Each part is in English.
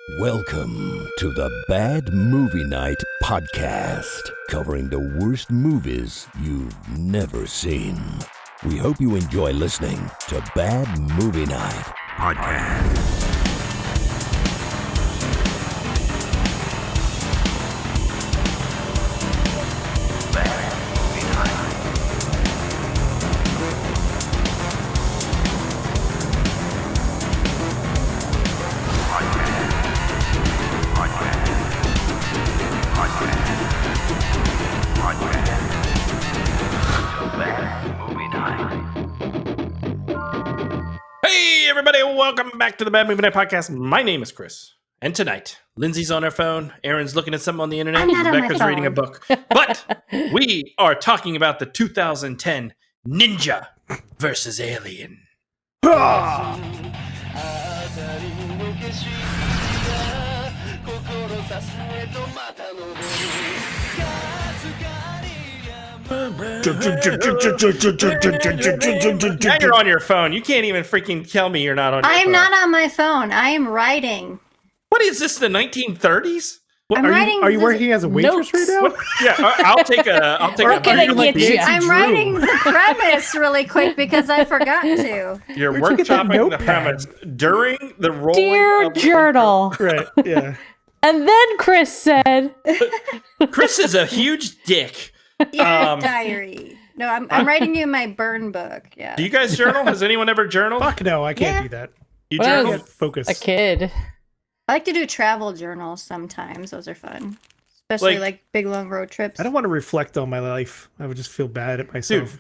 Welcome to the Bad Movie Night podcast, covering the worst movies you've never seen. We hope you enjoy listening to Bad Movie Night podcast. Welcome back to the Bad Movie Night Podcast. My name is Chris, and tonight, Lindsay's on her phone, Aaron's looking at something on the internet, and Rebecca's reading a book. But we are talking about the 2010 Ninja versus Alien. Now you're on your phone. You can't even freaking tell me you're not on your phone. I'm not on my phone. I am writing. What is this, the 1930s? I'm writing. Are you working as a waitress right now? Yeah, I'll take a. I'm writing the premise really quick because I forgot to. You're workshopping the premise during the rolling Dear of Journal. Right, yeah. And then Chris said... Chris is a huge dick. Your diary. No, I'm writing you my burn book. Yeah. Do you guys journal? Has anyone ever journaled? Fuck no, I can't do that. You Well, journal? Can't focus. A kid. I like to do travel journals sometimes. Those are fun. Especially like big long road trips. I don't want to reflect on my life. I would just feel bad at myself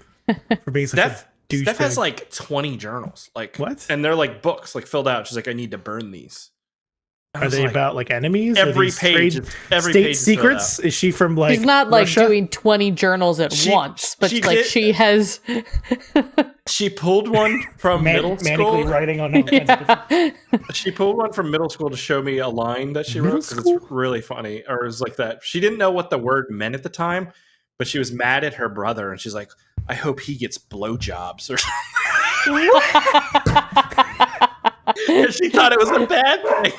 for being such a douchebag. Steph has like 20 journals. Like what? And they're like books, like filled out. She's like, I need to burn these. Are they about like enemies? Every page. Every state page secrets? Is she from like She's not like Russia? doing 20 journals at once, but she has... She pulled one from middle school. writing on all kinds of different... She pulled one from middle school to show me a line that she wrote because it's really funny. Or it was like that. She didn't know what the word meant at the time, but she was mad at her brother, and she's like, I hope he gets blowjobs or something. And she thought it was a bad thing.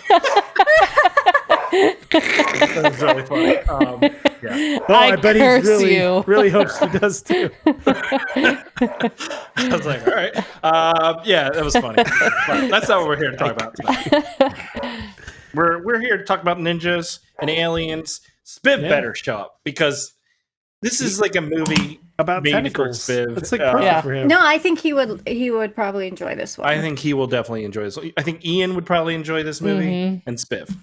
That was really funny. Yeah. Oh, I bet curse he you. really hopes he does too. I was like, all right. Yeah, that was funny. But that's not what we're here to talk about tonight. We're here to talk about ninjas and aliens. Spiv better show up because this is like a movie About made tentacles. for Spiv. It's like perfect for him. No, I think he would probably enjoy this one. I think he will definitely enjoy this. I think Ian would probably enjoy this movie and Spiv.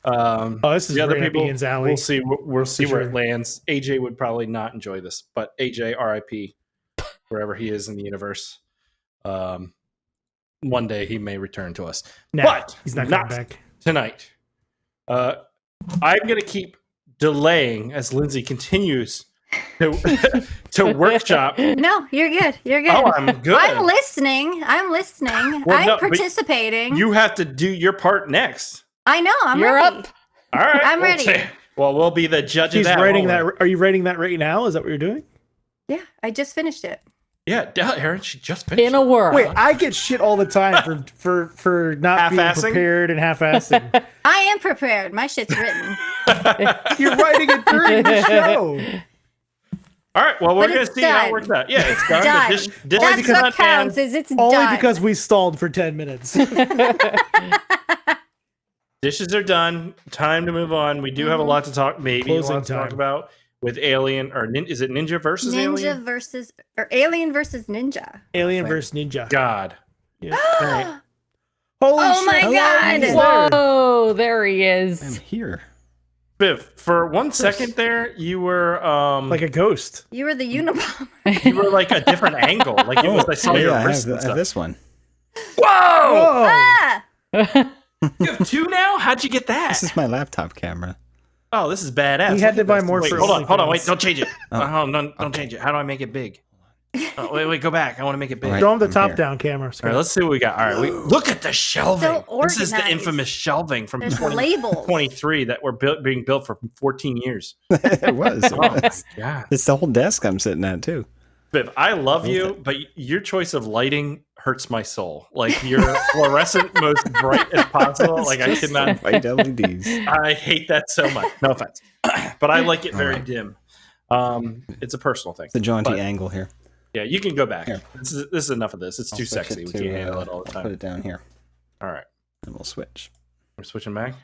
This is the other right up people. Ian's alley. We'll see where sure. it lands. AJ would probably not enjoy this, but AJ, RIP, wherever he is in the universe. One day he may return to us, but he's not coming back tonight. I'm going to keep delaying as Lindsay continues to workshop. No, you're good. You're good. Oh, I'm good. I'm listening. Well, I'm participating. You have to do your part next. I know. I'm You're ready. up. All right. I'm ready. Well, we'll be the judge She's of that. writing that. Are you writing that right now? Is that what you're doing? Yeah, I just finished it. Yeah, Aaron, she just finished. In a world. Wait, I get shit all the time for not being Half-assing? prepared and half-assing. I am prepared. My shit's written. You're writing it during the show. All right, well, we're But going to it's see how done. it works out. Yeah, it's done. Done. The dish That's is what not counts. done. Is it's Only done. because we stalled for 10 minutes. Dishes are done. Time to move on. We do have a lot to talk. Maybe a Closing lot to talk time. about with Alien or is it Ninja versus Alien? Alien versus Ninja. Alien versus Ninja. God. Yeah. Right. Holy Oh shit. my Hello, God. he's there. Whoa, there he is. I'm here. Biff, for 1 second there, you were Like a ghost. You were the Unabomber. you were like a different angle. Like it was I saw your I wrist and have stuff. this one. Whoa! Oh, Ah! You have two now? How'd you get that? This is my laptop camera. Oh, this is badass. he had to buy more Wait, for hold on, OnlyFans. wait, don't change it. Oh. Don't change it. How do I make it big? Oh, wait, go back. I want to make it big. All right. Show him the I'm top here. down camera. All Scott. right, let's see what we got. All right, look at the shelving. So This is the organized. infamous shelving from There's labels. 2023 that were being built for 14 years. It was. Oh, yeah. It's the whole desk I'm sitting at too. Biv, I love you, but your choice of lighting hurts my soul. Like you're fluorescent, most bright as possible. Like I cannot. White LEDs. I hate that so much. No offense, but I like it very dim. It's a personal thing. It's a jaunty angle here. Yeah, you can go back. Here. This is enough of this. It's too sexy. We can't handle it all the time. Put it down here. All right, and we'll switch. We're switching back.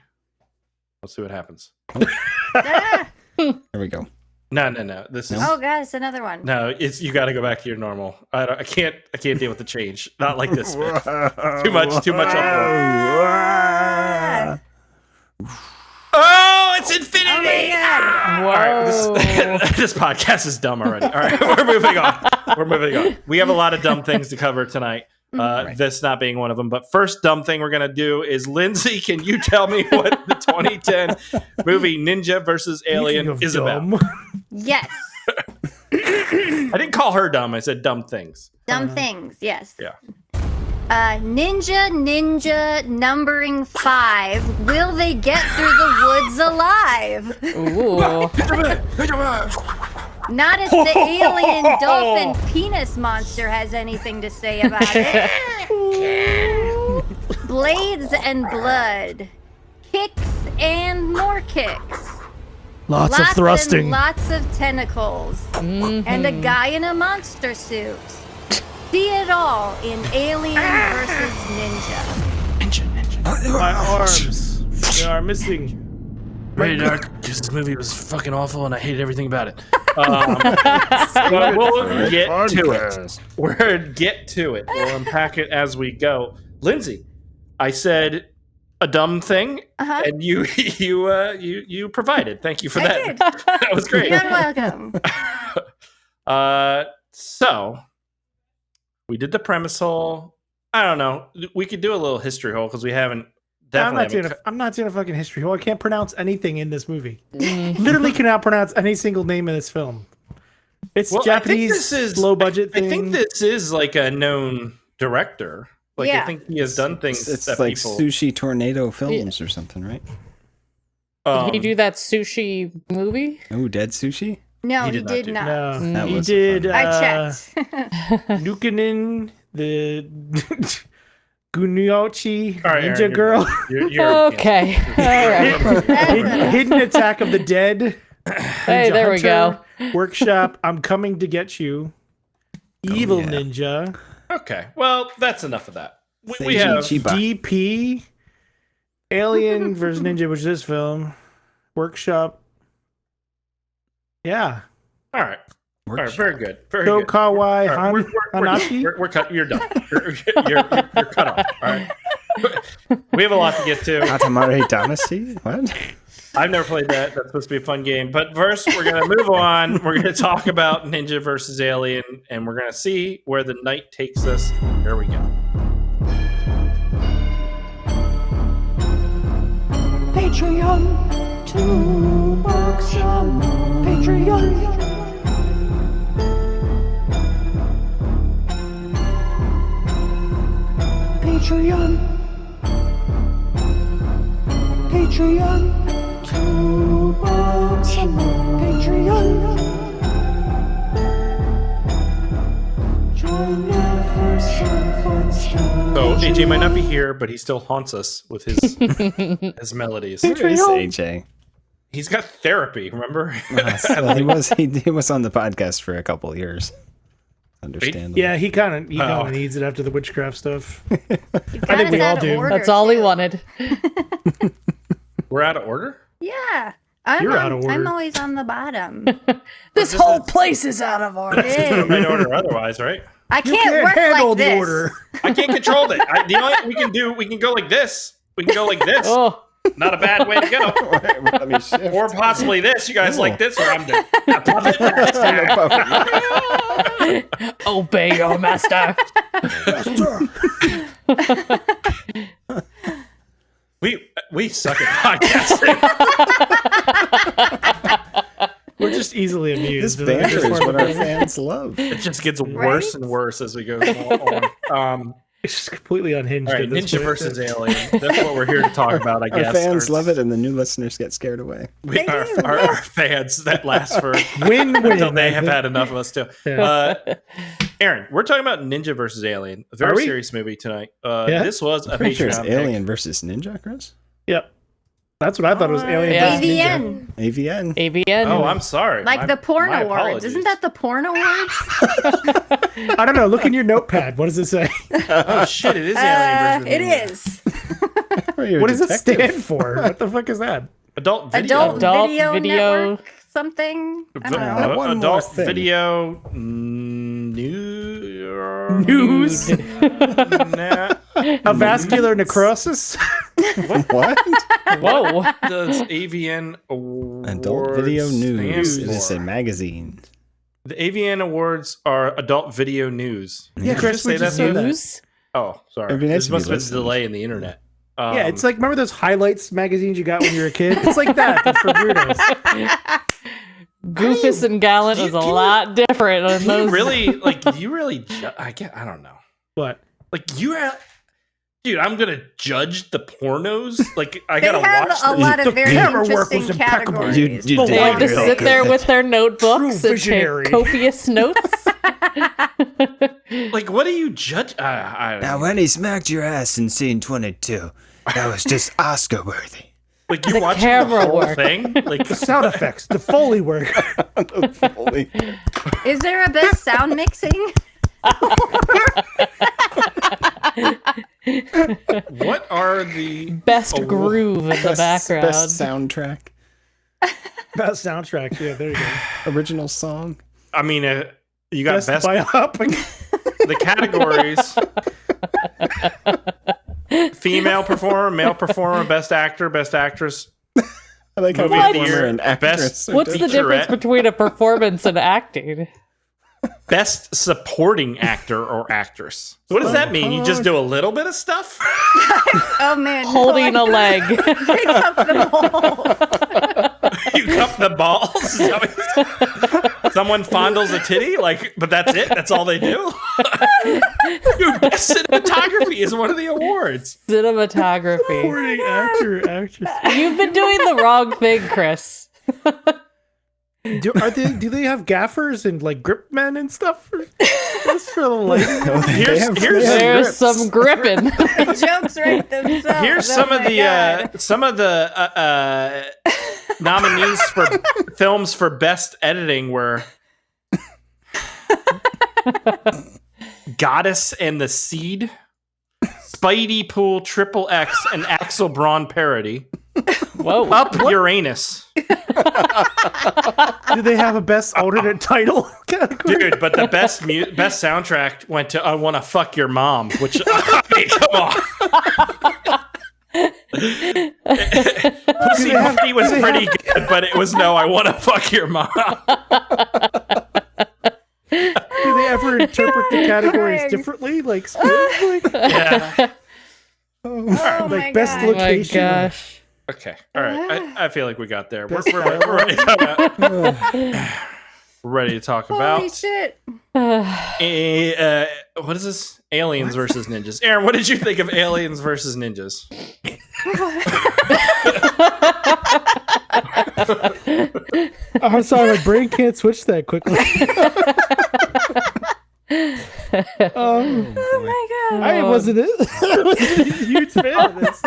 Let's see what happens. There we go. No. This is. Oh god, it's another one. No, it's you got to go back to your normal. I can't deal with the change. Not like this. Too much. Oh, it's infinity! Oh my god! All right, this podcast is dumb already. All right, we're moving on. We have a lot of dumb things to cover tonight. This not being one of them. But first dumb thing we're gonna do is, Lindsay, can you tell me what the 2010 movie Ninja versus Alien is about? Yes. I didn't call her dumb. I said dumb things. Dumb things. Yes. Yeah. Ninja numbering 5. Will they get through the woods alive? Ooh. Not if the alien dolphin penis monster has anything to say about it. Blades and blood. Kicks and more kicks. Lots of thrusting. And lots of tentacles. And a guy in a monster suit. See it all in Alien versus Ninja. My arms. They are missing. Very dark, because this movie was fucking awful and I hated everything about it. But we'll get to it. We'll unpack it as we go. Lindsay, I said a dumb thing, and you provided. Thank you for that. I did. That was great. You're welcome. So we did the premise hole. I don't know. We could do a little history hole because we haven't. I'm not doing a fucking history hole. I can't pronounce anything in this movie. Literally cannot pronounce any single name in this film. It's Japanese, low budget thing. I think this is like a known director. Like I think he has done things. It's that like people... Sushi Tornado Films or something, right? Did he do that sushi movie? Oh, Dead Sushi? No, he did not. No, he did. I checked. Nukenin, the Gunyochi Ninja Aaron, Girl. You're Okay. All right. Hidden Attack of the Dead. Hey, there we go. Workshop. I'm Coming to Get You. Evil Ninja. Okay. Well, that's enough of that. We have DP. Alien vs. Ninja, which is this film. Workshop. Yeah. All right. All right. Very good. Very So good. Kawai Hanashi. We're cut. You're done. You're cut off. All right. We have a lot to get to. Katamari Damacy? What? I've never played that. That's supposed to be a fun game. But first, we're going to move on. We're going to talk about Ninja versus Alien, and we're going to see where the night takes us. Here we go. Patreon, $2 a month. Patreon. Patreon, $2 a month. Patreon. Join me for some fun stuff. So AJ might not be here, but he still haunts us with his his melodies. Where is AJ? He's got therapy. Remember? Well, he was on the podcast for a couple of years. Understandable. Yeah, he kind of needs it after the witchcraft stuff. I think we all do. That's all he wanted. We're out of order? Yeah. You're out of order. I'm always on the bottom. This whole place is out of order. Right order otherwise, right? I can't work handle like the this. order. I can't control it. The only we can go like this. We can go like this. Oh. Not a bad way to go. Let me shift. Or possibly this. You guys like this, or I'm the puppet master. Obey your master. We suck at podcasting. We're just easily amused. This banter is what our fans love. It just gets worse and worse as we go on. It's just completely unhinged. All right, Ninja versus Alien. That's what we're here to talk about, I guess. Our fans love it, and the new listeners get scared away. Our fans that last for win-win until they have had enough of us too. Yeah. Aaron, we're talking about Ninja versus Alien, a very serious movie tonight. This was a Pretty sure it's Patreon Alien versus Ninja, Chris. Yep. That's what I thought it was. Alien versus Ninja. AVN. AVN. Oh, I'm sorry. Like the porn awards. Isn't that the porn awards? I don't know. Look in your notepad. What does it say? Oh shit! It is Alien versus Ninja. It is. What does it stand for? What the fuck is that? Adult video. Adult video network something. I don't know. One more Adult thing. video News. A vascular necrosis. What? Whoa. Does AVN Awards Adult Video News. stand It is for? a magazine. The AVN Awards are Adult Video News. Yeah, Did you Chris, just say we just that? said that. News? Oh, sorry. It'd be nice This if must you have been a listened. delay in the internet. Yeah, it's like, remember those highlights magazines you got when you were a kid? It's like that, but for weirdos. Goofus and Gallant is a lot different on You those. really I don't know. What? Like dude, I'm gonna judge the pornos. Like I They gotta have watch a them. lot of very camera work interesting was impeccable. categories. You They have to did. sit there with their notebooks True and take visionary. copious notes. Like what do you judge? I don't Now, know. when he smacked your ass in scene 22, that was just Oscar worthy. Like you watch the camera whole work. thing. Like The sound effects, the Foley work. Is there a best sound mixing? what are the Best groove in the background. Best soundtrack. Best soundtrack. Yeah, there you go. Original song. I mean, you got best biopic. the categories. Female performer, male performer, best actor, best actress. I like how Movie performer theater, and actress. are What's the difference Featurette. between a performance and acting? Best supporting actor or actress. What does that mean? You just do a little bit of stuff? Oh man, Holding a leg. pick up the ball. You cup the balls? Is that what- Someone fondles a titty? Like, but that's it? That's all they do? Dude, best cinematography is one of the awards. Cinematography. Supporting actor, actress. You've been doing the wrong thing, Chris. Do they have gaffers and like grip men and stuff for the lighting? There's some gripping. The jokes write themselves. Here's Oh some of the nominees for films for best editing were Goddess and the Seed, Spidey Pool Triple X, and Axel Braun parody. Whoa. Up Uranus. Do they have a best alternate title category? Dude, but the best soundtrack went to "I Wanna Fuck Your Mom," which I mean, come on. Pussy Monkey was pretty good, but it was no "I Wanna Fuck Your Mom." Do they ever interpret the categories differently? Like, Yeah. Oh like my best God. Oh my location. gosh. Okay. All right. I feel like we got there. We're Best ready to talk about. We're ready to talk Holy about. shit. What is this? Aliens versus ninjas. Aaron, what did you think of Aliens versus Ninjas? I'm sorry, my brain can't switch that quickly. Oh my God. I wasn't a huge fan of this.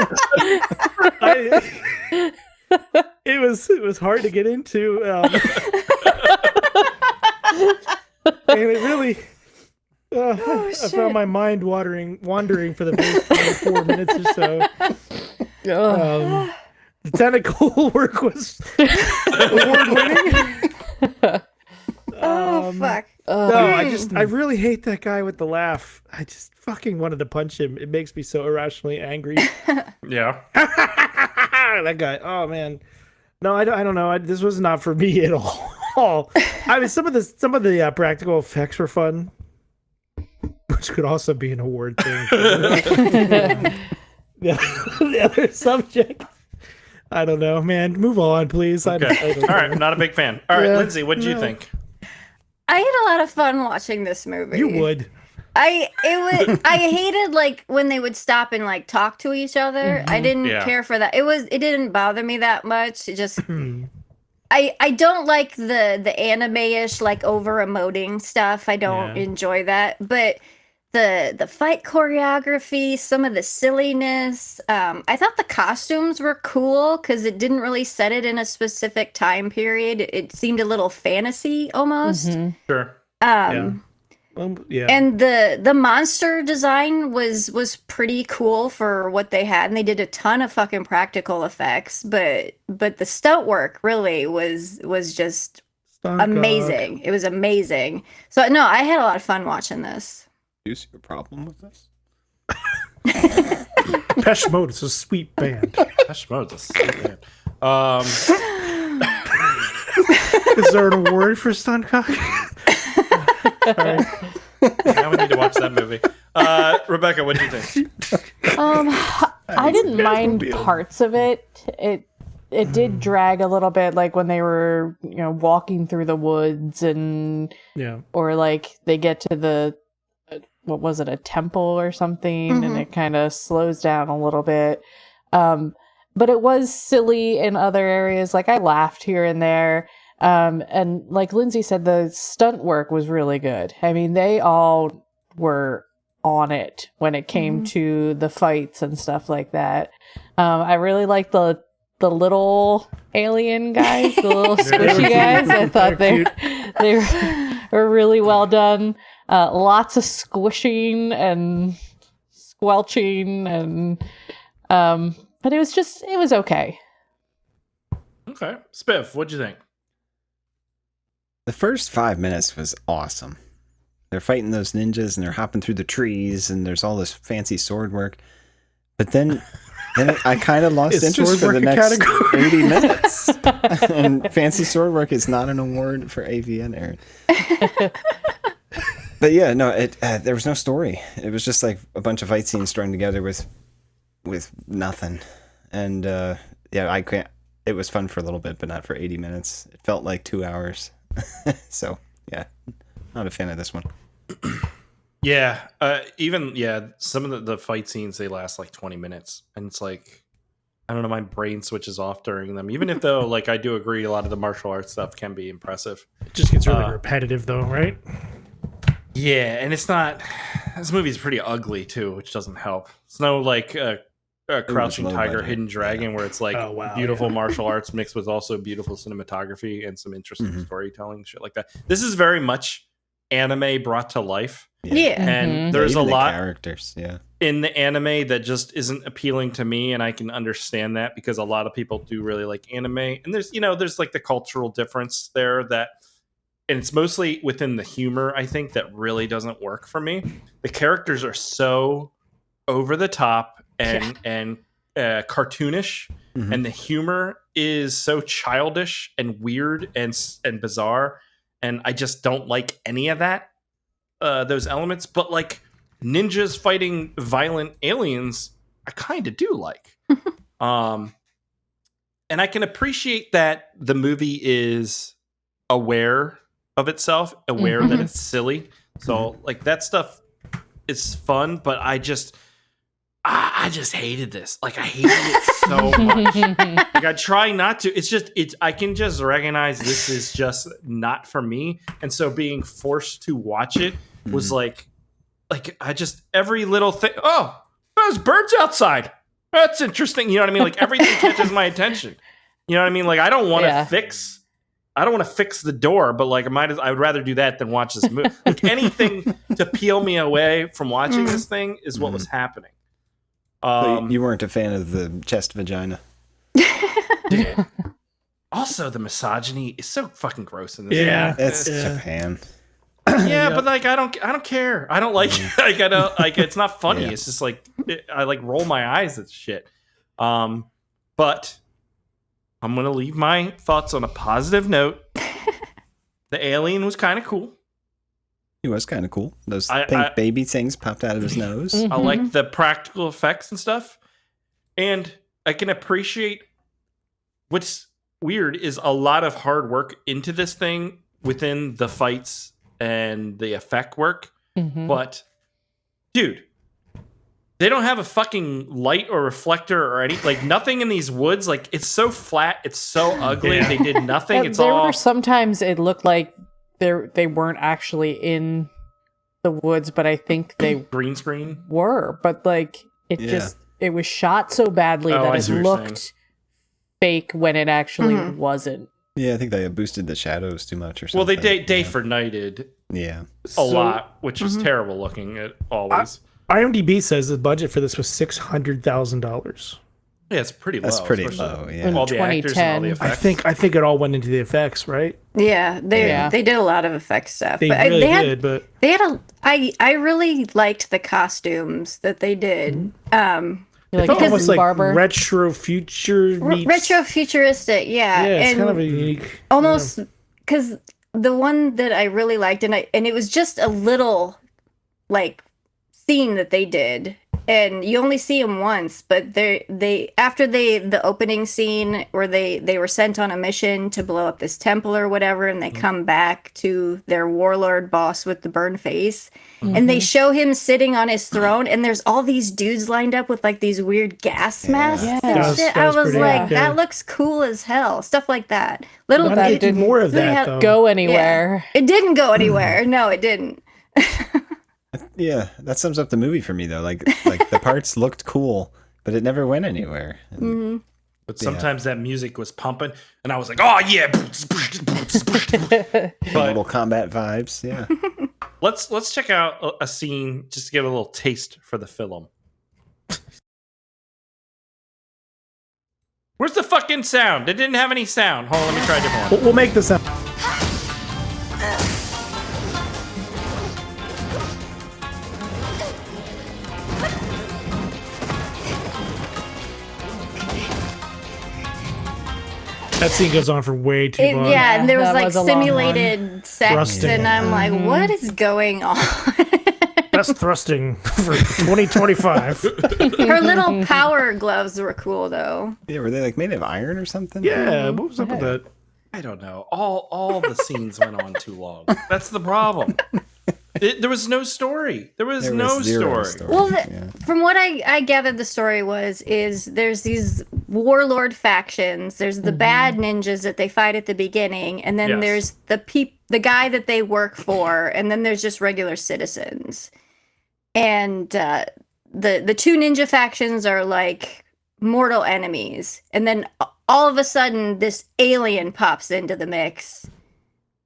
It was hard to get into, and it really. I found my mind wandering for the first 24 minutes or so. The technical work was award winning. Fuck. I really hate that guy with the laugh. I just fucking wanted to punch him. It makes me so irrationally angry. Yeah. That guy. Oh man. No, I don't know. This was not for me at all. I mean, some of the practical effects were fun, which could also be an award thing. The other subject. I don't know, man. Move on, please. Okay. I don't All right. know. I'm not a big fan. All right, Yeah, Lindsay, what did you no. think? I had a lot of fun watching this movie. You would. I hated like when they would stop and like talk to each other. I didn't care for that. It didn't bother me that much. It just I don't like the anime-ish like over emoting stuff. I don't enjoy that. But the fight choreography, some of the silliness, I thought the costumes were cool because it didn't really set it in a specific time period. It seemed a little fantasy almost. Sure. And the monster design was pretty cool for what they had, and they did a ton of fucking practical effects, but the stunt work really was just amazing. It was amazing. So no, I had a lot of fun watching this. Do you see a problem with this? Depeche Mode is a sweet band. Depeche Mode is a sweet band. Is there an award for stunt cock? Now we need to watch that movie. Rebecca, what do you think? I didn't mind parts of it. It did drag a little bit, like when they were, walking through the woods and or like they get to the what was it, a temple or something, and it kind of slows down a little bit. But it was silly in other areas. Like I laughed here and there. And like Lindsay said, the stunt work was really good. I mean, they all were on it when it came to the fights and stuff like that. I really liked the little alien guys, the little squishy guys. I thought they were really well done. Lots of squishing and squelching, and but it was okay. Okay, Spiff, what'd you think? The first 5 minutes was awesome. They're fighting those ninjas and they're hopping through the trees and there's all this fancy sword work. But then I kind of lost interest for the next 80 minutes. And fancy sword work is not an award for AVN, Aaron. But yeah, no, there was no story. It was just like a bunch of fight scenes strung together with nothing. And I can't. It was fun for a little bit, but not for 80 minutes. It felt like 2 hours. So yeah, not a fan of this one. Some of the fight scenes, they last like 20 minutes, and it's like, I don't know, my brain switches off during them, even if though like I do agree a lot of the martial arts stuff can be impressive. It just gets really repetitive though, right? Yeah, and it's not, this movie's pretty ugly too, which doesn't help. It's no like Crouching Tiger, budget. Hidden Dragon, where it's like beautiful martial arts mixed with also beautiful cinematography and some interesting storytelling, shit like that. This is very much anime brought to life. And there's a lot characters in the anime that just isn't appealing to me, and I can understand that because a lot of people do really like anime, and there's like the cultural difference there, and it's mostly within the humor, I think, that really doesn't work for me. The characters are so over the top and cartoonish, and the humor is so childish and weird and bizarre, and I just don't like any of that, those elements. But like ninjas fighting violent aliens, I kind of do like. And I can appreciate that the movie is aware of itself, aware that it's silly. So like that stuff is fun, but I just hated this. Like I hated it so much. Like I try not to. I can just recognize this is just not for me. And so being forced to watch it was like I just, every little thing. Oh, there's birds outside. That's interesting. You know what I mean? Like everything catches my attention. You know what I mean? Like I don't want to fix the door, but like I would rather do that than watch this movie. Like anything to peel me away from watching this thing is what was happening. You weren't a fan of the chest vagina. Dude. Also, the misogyny is so fucking gross in this. Yeah, it's Japan. Yeah, but like I don't care. I don't like like I don't like it's not funny. It's just like I like roll my eyes at shit. But I'm gonna leave my thoughts on a positive note. The alien was kind of cool. He was kind of cool. Those pink baby things popped out of his nose. I like the practical effects and stuff. And I can appreciate what's weird is a lot of hard work into this thing within the fights and the effect work. But dude, they don't have a fucking light or reflector or any like nothing in these woods. Like it's so flat, it's so ugly. Yeah. They did nothing. It's there all were sometimes it looked like they weren't actually in the woods, but I think they green screen. were. But like it was shot so badly I that see it what you're looked fake when it actually wasn't. Yeah, I think they boosted the shadows too much or something. Well, they day for nighted Yeah. a lot, which was terrible looking at always. IMDb says the budget for this was $600,000. Yeah, it's pretty low. That's pretty especially low, yeah. All the actors and all the 2010. effects. I think it all went into the effects, right? Yeah, they did a lot of effects stuff. They but really they had, did, but they had I really liked the costumes that they did. Like felt almost like barber. retro future meets Retro futuristic, yeah. Yeah, it's and kind of a unique. almost because the one that I really liked, and it was just a little like scene that they did, and you only see them once, but they after the opening scene where they were sent on a mission to blow up this temple or whatever, and they come back to their warlord boss with the burned face, and they show him sitting on his throne, and there's all these dudes lined up with like these weird gas masks Yeah. and shit. I was pretty like, cool. that looks cool as hell. Stuff like that. Little Gotta bit. get more of they that had- though. Go anywhere. It didn't go anywhere. No, it didn't. Yeah, that sums up the movie for me though. Like the parts looked cool, but it never went anywhere. And But sometimes that music was pumping, and I was like, "Oh yeah!" But Mortal Kombat vibes, yeah. let's check out a scene just to give a little taste for the film. Where's the fucking sound? It didn't have any sound. Hold on, let me try a different one. We'll make this up. That scene goes on for way too long. Yeah, and there was That like was a long simulated sex, Thrusting. and I'm like, what is going on? Best thrusting for 2025. Her little power gloves were cool though. Yeah, were they like made of iron or something? Yeah, what was up with that? I don't know. All the scenes went on too long. That's the problem. There was no story. There was no zero story. Well, Yeah. from what I gathered, the story is there's these warlord factions. There's the bad ninjas that they fight at the beginning, and then Yes. there's the guy that they work for, and then there's just regular citizens. And the two ninja factions are like mortal enemies, and then all of a sudden this alien pops into the mix.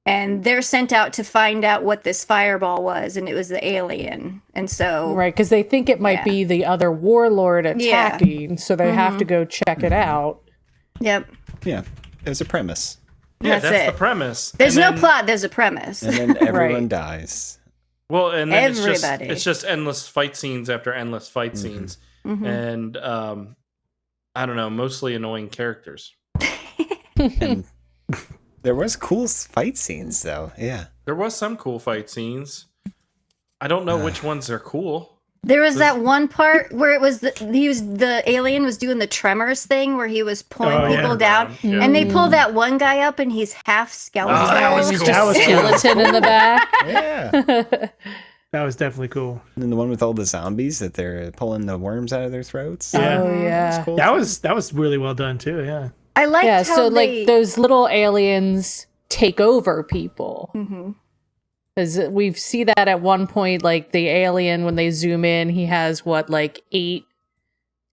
And they're sent out to find out what this fireball was, and it was the alien. And so, Right, because they think it might Yeah. be the other warlord Yeah. attacking, so they have to go check it out. yep, Yeah. It was a premise. Yeah, That's that's it. the premise. there's And no then- plot. There's a premise. And then everyone Right. dies. Well, and then Everybody. it's just endless fight scenes after endless fight scenes, and I don't know, mostly annoying characters. And there was cool fight scenes though. Yeah. There was some cool fight scenes. I don't know which ones are cool. There was that one part where it was the alien was doing the tremors thing where he was pulling Oh, yeah. people down, Yeah. and they pull that one guy up and he's half skeleton. Oh, that was It was cool. just That was cool. skeleton in the back. Yeah. That was definitely cool. And then the one with all the zombies that they're pulling the worms out of their throats. Yeah. Oh yeah. Cool. That was really well done too. Yeah. I liked Yeah, how so they, like those little aliens take over people. Mhm. Because we see that at one point, like the alien, when they zoom in, he has what, like 8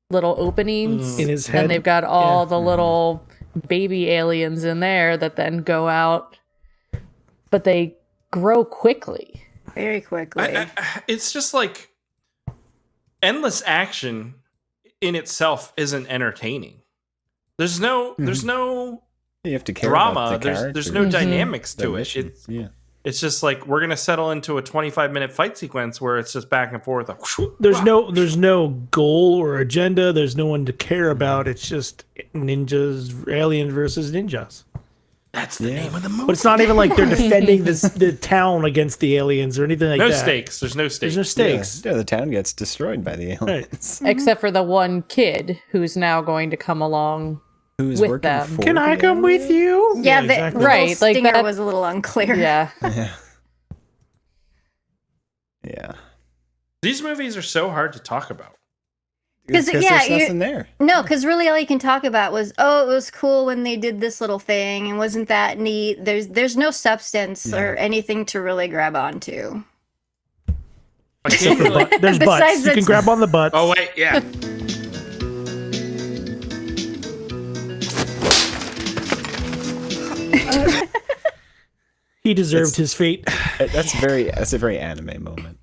little openings In his head. and they've got all Yeah. the little baby aliens in there that then go out, but they grow quickly. very quickly. It's just like endless action in itself isn't entertaining. There's no You have to care drama. about the There's no characters, dynamics the to it. mission. Yeah. It's just like we're gonna settle into a 25-minute fight sequence where it's just back and forth. Like, There's no goal or agenda. There's no one to care about. It's just ninjas, aliens versus ninjas. That's the name of the movie. But it's not even like they're defending the town against the aliens or anything like No that. stakes. There's no stakes. There's no stakes. Yeah, the town gets destroyed by the aliens. Except for the one kid who's now going to come along. Who's With working them. for Can I the come with you? yeah, the exactly. Right, little like stinger that- was a little unclear. Yeah. Yeah. Yeah. These movies are so hard to talk about. Because there's nothing there. No, because really all you can talk about was, it was cool when they did this little thing, and wasn't that neat? There's no substance or anything to really grab onto. There's butts. You can grab on the butts. Oh wait, yeah. He deserved his fate. That's a very anime moment.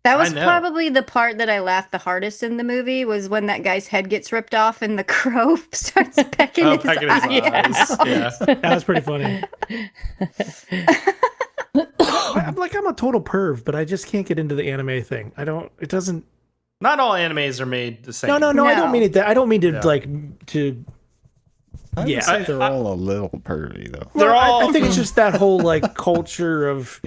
That was probably the part that I laughed the hardest in the movie, was when that guy's head gets ripped off and the crow starts pecking his eyes. Yeah. That was pretty funny. I'm a total perv, but I just can't get into the anime thing. It doesn't. Not all animes are made the same. No. I don't mean it. I don't mean to to. I would say they're all a little pervy though. I think it's just that whole like culture of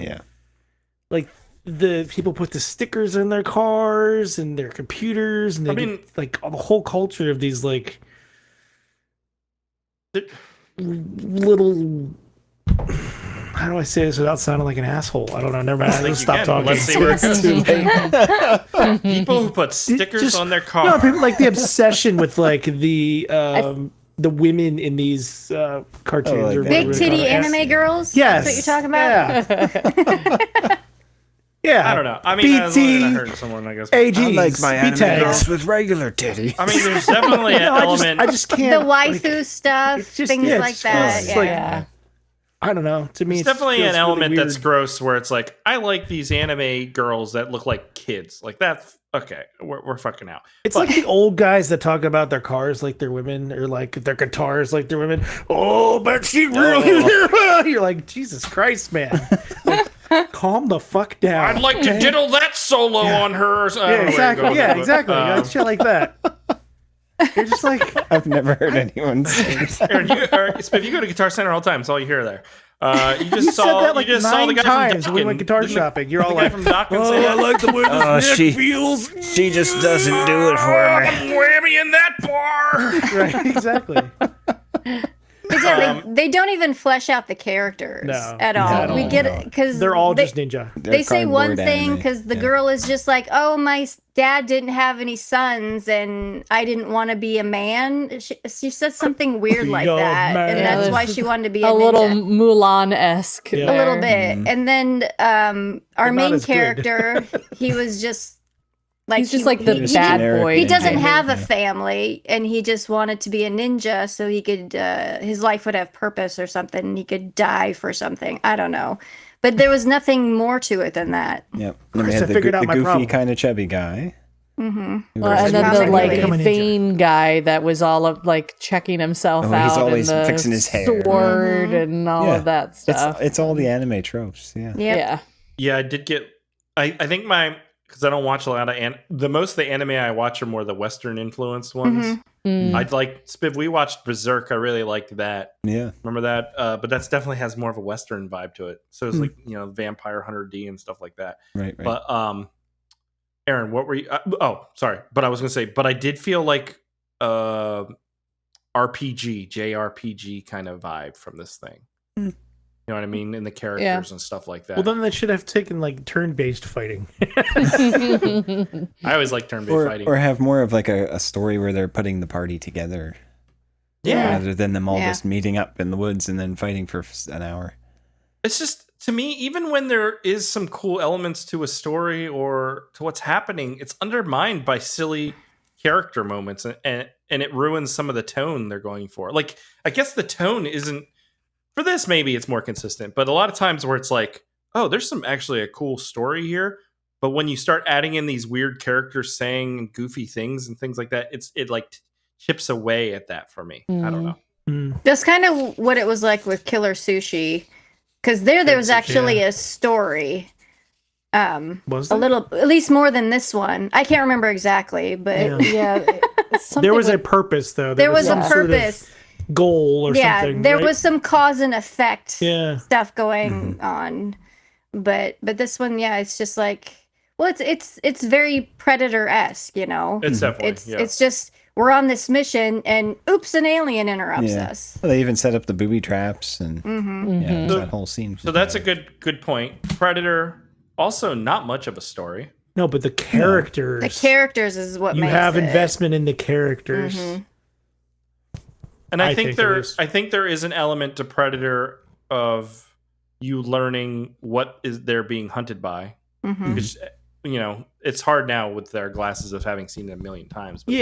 like the people put the stickers in their cars and their computers, and like the whole culture of these like little. How do I say this without sounding like an asshole? I don't know. Never mind. Stop talking. Let's see where it goes. People who put stickers on their car. No, people like the obsession with like the women in these cartoons. Or big titty anime girls? Yes. That's what you're talking about? Yeah. I don't know. I mean, I heard someone, I guess. I like my anime girls with regular titty. I mean, there's definitely an element. I just can't. The waifu stuff, things like that. Yeah. I don't know. To me, it's definitely an element really that's gross, where it's like, I like these anime girls that look like kids. Like, that's okay. We're fucking out. It's like the old guys that talk about their cars like they're women, or like their guitars like they're women. Oh, but she really. You're like, Jesus Christ, man. Like, calm the fuck down. I'd like to diddle that solo on her. Exactly. Shit like that. You're just like, I've never heard anyone say that. Aaron, if you go to Guitar Center all the time, it's all you hear there. You said that like 9 times when we went guitar shopping. You're all like, from Doc and I like the way this neck feels. She just doesn't do it for me. Whammy in that bar. Right, exactly. They don't even flesh out the characters at all. We get it because they're all just ninja. They say one thing because the girl is just like, "Oh, my dad didn't have any sons, and I didn't want to be a man." She said something weird like that, and that's why she wanted to be a little Mulan-esque. A little bit, and then our main character, he was just. Like he's just like the bad boy. He doesn't have a family, and he just wanted to be a ninja so he could, his life would have purpose or something. And he could die for something. I don't know. But there was nothing more to it than that. Yep. And we had the goofy kind of chubby guy. Mm-hmm. And then the like vain guy that was all of like checking himself out. He's always and the fixing his hair. Sword and all of that stuff. It's all the anime tropes. Yeah. Yep. Yeah, I did get. I think because I don't watch a lot of most of the anime I watch are more the Western influenced ones. Mm-hmm. I'd like Spiv. We watched Berserk. I really liked that. Yeah, remember that? But that definitely has more of a Western vibe to it. So it's like Vampire Hunter D and stuff like that. Right. But Aaron, what were you? Sorry, but I was gonna say, but I did feel like RPG, JRPG kind of vibe from this thing. Mm. You know what I mean? In the characters and stuff like that. Well, then they should have taken like turn-based fighting. I always like turn-based fighting. Or have more of like a story where they're putting the party together. Yeah. Rather than them all just meeting up in the woods and then fighting for an hour. It's just, to me, even when there is some cool elements to a story or to what's happening, it's undermined by silly character moments, and it ruins some of the tone they're going for. Like, I guess the tone isn't. For this, maybe it's more consistent, but a lot of times where it's like, oh, there's actually a cool story here, but when you start adding in these weird characters saying goofy things and things like that, it like chips away at that for me. I don't know. That's kind of what it was like with Killer Sushi, because there was actually a story. Was there? A little, at least more than this one. I can't remember exactly, but there was a purpose though. There was a purpose. Sort of goal or something. There was some cause and effect stuff going on, but this one, it's just like, well, it's very Predator-esque, you know. It's definitely it's just we're on this mission and oops, an alien interrupts us. Well, they even set up the booby traps and that whole scene. So that's a good point. Predator, also not much of a story. No, but the characters. The characters is what you makes have it. investment in the characters. Mhm. And I think there is an element to Predator of you learning what is they're being hunted by. Mhm. Because it's hard now with their glasses of having seen it a million times. But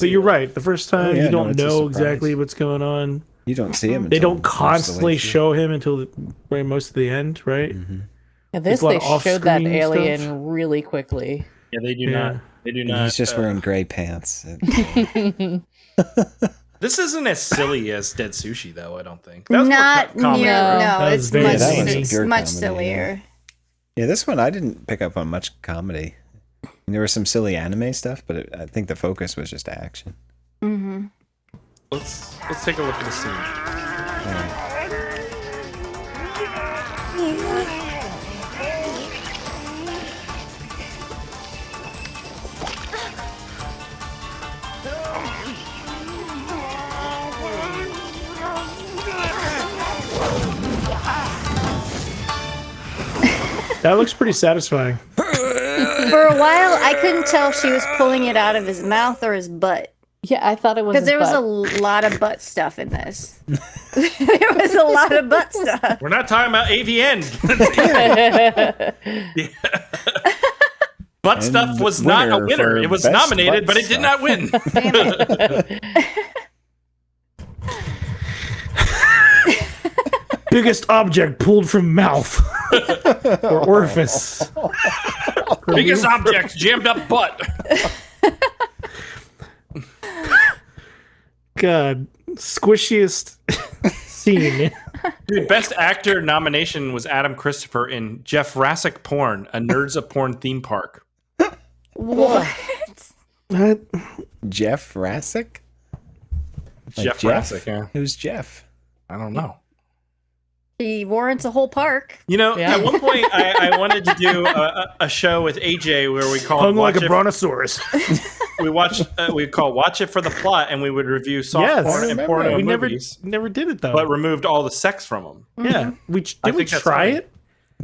But you're right. The first time you don't know exactly what's going on. You don't see him. They don't constantly show him until most of the end, right? Mm-hmm. Yeah, they showed that alien really quickly. Yeah, they do not. They do not. He's just wearing gray pants. This isn't as silly as Dead Sushi, though. I don't think. Not comedy, near. right? No, it's It's much comedy, sillier. Yeah, this one I didn't pick up on much comedy. There was some silly anime stuff, but I think the focus was just action. Mm-hmm. Let's take a look at the scene. All right. That looks pretty satisfying. For a while, I couldn't tell if she was pulling it out of his mouth or his butt. Yeah, I thought it was because there was a lot of butt stuff in this. There was a lot of butt stuff. We're not talking about AVN. Butt stuff was not a winner. It was nominated, but it did not win. Damn it. Biggest object pulled from mouth or orifice. Biggest object jammed up butt. God, squishiest scene. Dude, best actor nomination was Adam Christopher in Jeff Rassick Porn, a Nerds of Porn theme park. What? Jeff Rassick? Jeff Rassick, yeah. Who's Jeff? I don't know. He warrants a whole park. At one point, I wanted to do a show with AJ where we called Hung like a brontosaurus. We call Watch It for the Plot, and we would review soft porn and porno movies. Never did it though, but removed all the sex from them. Yeah, did we try it?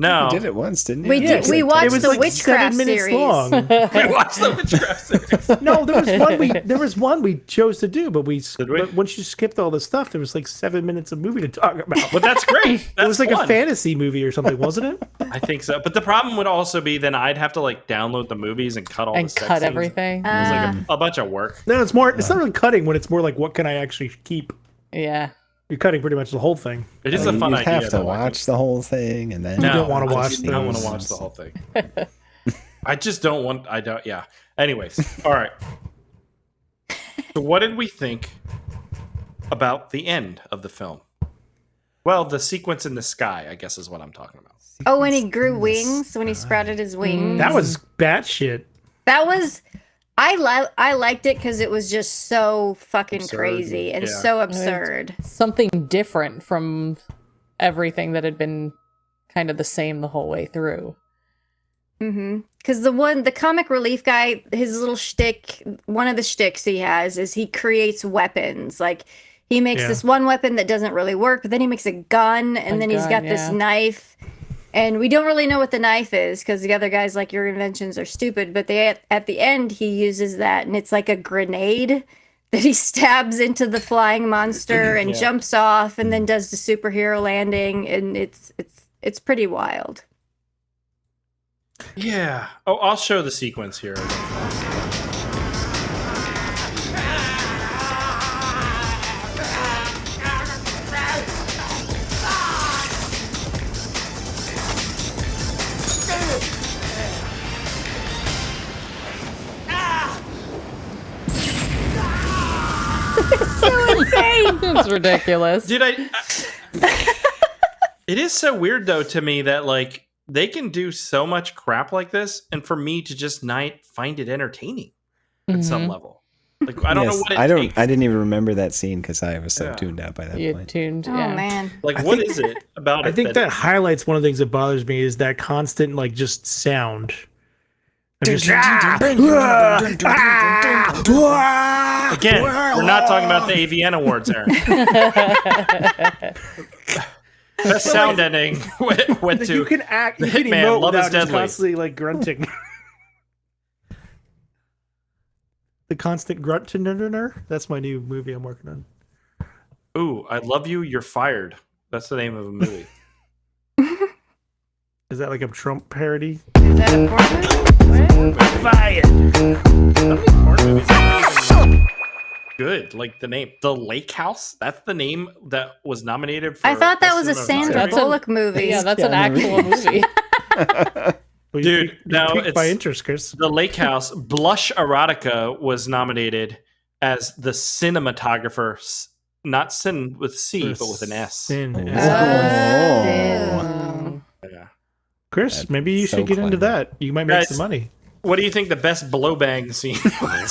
No, we did it once, didn't you? We did. We watched the witchcraft 7 minutes series. long. We watched the witchcraft series. No, there was one we chose to do, but but once you skipped all the stuff, there was like 7 minutes of movie to talk about. But that's great. It was like a fantasy movie or something, wasn't it? I think so. But the problem would also be then I'd have to download the movies and cut all the sex scenes. Everything. It was like a bunch of work. No, it's more. It's not really cutting when it's more like what can I actually keep. Yeah. You're cutting pretty much the whole thing. It is a fun idea. You have to watch the whole thing, and then you don't want to watch. I don't want to watch the whole thing. I just don't want. I don't. Yeah. Anyways, all right. So, what did we think about the end of the film? Well, the sequence in the sky, I guess, is what I'm talking about. Oh, when he grew wings, when he sprouted his wings. That was batshit. That was. I liked it because it was just so fucking crazy and so absurd. Something different from everything that had been kind of the same the whole way through. Mm-hmm. Because the comic relief guy, his little shtick, one of the shticks he has is he creates weapons. Like he makes this one weapon that doesn't really work, but then he makes a gun, and then he's got this knife. And we don't really know what the knife is because the other guy's like, your inventions are stupid. But at the end, he uses that, and it's like a grenade that he stabs into the flying monster and jumps off, and then does the superhero landing, and it's pretty wild. Yeah. Oh, I'll show the sequence here. So insane. It's ridiculous. Dude, it is so weird though to me that they can do so much crap like this, and for me to just not find it entertaining at some level. I don't know what it takes. I didn't even remember that scene because I was so tuned out by that point. Oh man. What is it about it? I think that highlights one of the things that bothers me is that constant just sound. Again, we're not talking about the AVN Awards, Aaron. Best sound ending went to you can act. The You can Hitman, emote Love is without just Deadly. constantly grunting. The Constant Grunt to That's my new movie I'm working on. Ooh, I Love You, You're Fired. That's the name of a movie. Is that like a Trump parody? Is that a porn movie? What? Fired. How many porn movies are even good? Like the name, The Lake House. That's the name that was nominated for. I thought that was a Best Sandra Bullock movie. Yeah, that's an actual movie. Well, Dude, now piqued it's by interest, Chris. The Lake House. Blush Erotica was nominated as the cinematographer, not sin with C, but with an S. Sin. Oh. Yeah. Chris, That's maybe you so should get into clever. that. You might make Guys, some money. What do you think the best blow bang scene was?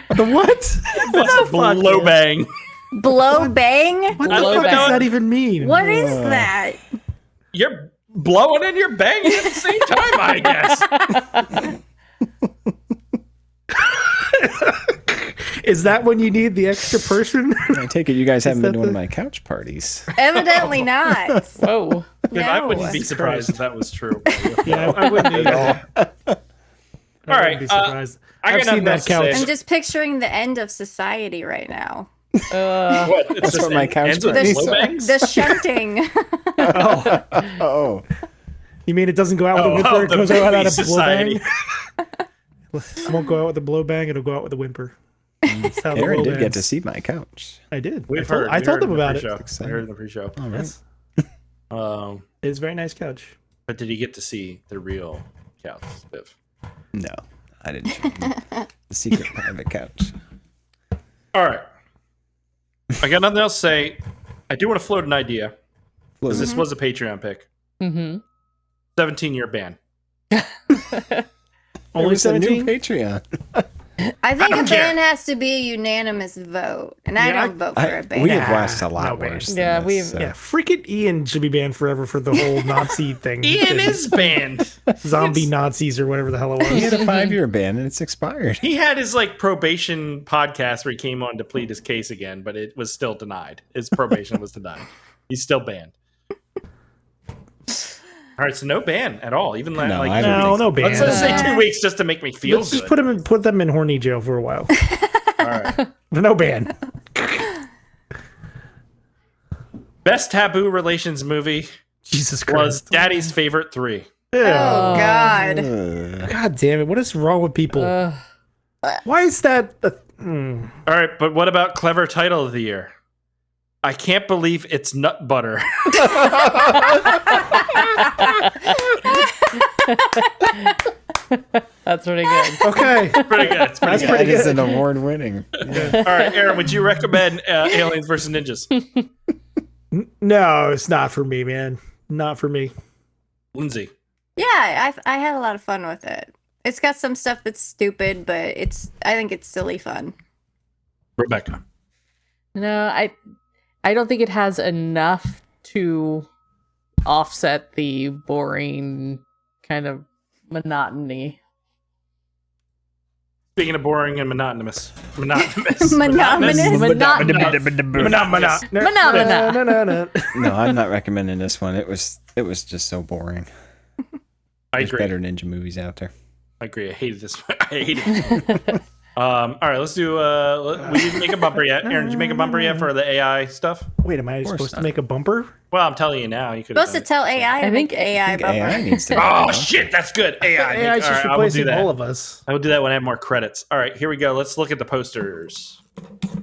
The what? Best blow bang. Blow bang? What the Blow fuck bang. does that even mean? What is that? You're blowing and you're banging at the same time, I guess. Is that when you need the extra person? I take it you guys haven't been to that one of the- my couch parties. Evidently not. Whoa. I wouldn't No. be surprised if that was true. Yeah, I wouldn't either. All right, Be surprised. I I've got seen nothing that else to couch. say. I'm just picturing the end of society right now. What? It's That's just what my couch ends with party blow is. bangs? The shunting. Oh, Oh, you mean it doesn't go out with a whimper? It the goes out movie a blow society. bang? It won't go out with a blow bang. It'll go out with a whimper. That's how the Aaron world did get ends. to see my couch. I did. We've I told, heard. I We told heard them in the about it. pre-show. I heard in the pre-show. All right. Yes. It's a very nice couch. But did he get to see the real couch, Biff? No, I didn't show him the secret private couch. All right. I got nothing else to say. I do want to float an idea, because this was a Patreon pick. Mm-hmm. 17-year ban. Only It's a new 17? Patreon. I think don't a care. ban has to be a unanimous vote, and I Yeah, don't vote for a ban. We have watched a lot no ban. worse. Yeah, than we've- this, so. Yeah, freaking Ian should be banned forever for the whole Nazi thing. Ian is banned. Zombie Nazis or whatever the hell it He was. had a 5-year ban and it's expired. He had his probation podcast where he came on to plead his case again, but it was still denied. His probation was denied. He's still banned. All right, so no ban at all. Even No, I don't No, think no ban. let's just say 2 weeks just to make me feel Let's good. just put them in horny jail for a while. All right. No ban. Best taboo relations movie Jesus was Christ. Daddy's Favorite 3. Oh God! God damn it! What is wrong with people? Why is that? All right, but what about clever title of the year? I can't believe it's nut butter. That's pretty good. Okay. Pretty good. It's pretty good. That is an award winning. All right, Aaron, would you recommend Aliens versus Ninjas? No, it's not for me, man. Not for me. Lindsay. Yeah, I had a lot of fun with it. It's got some stuff that's stupid, but I think it's silly fun. Rebecca. No, I don't think it has enough to offset the boring kind of monotony. Speaking of boring and monotonous. Monotonous. Monotonous. No. No, I'm not recommending this one. It was just so boring. I There's agree. better ninja movies out there. I agree. I hated this one. I hated it. All right, let's do. We didn't make a bumper yet. Aaron, did you make a bumper yet for the AI stuff? Wait, am I course supposed to not. make a bumper? Well, I'm telling you now. You could Supposed to tell AI to make AI I think bumper. AI needs to. Oh shit, that's good. AI. AI is All just right, I will do replacing that. all of us. I will do that when I have more credits. All right, here we go. Let's look at the posters.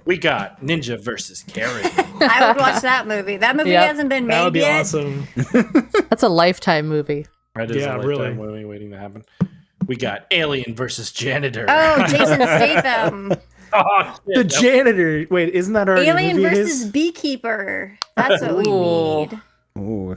We got Ninja versus Carrie. I would watch that movie. That movie Yep. hasn't been That would made be yet. awesome. That's a Lifetime movie. That is Yeah, a really. lifetime movie waiting to happen. We got Alien versus Janitor. Oh, Jason Statham. Oh, shit. The janitor. Wait, isn't that already Alien movie versus his? Beekeeper. That's what we Ooh. need. Ooh.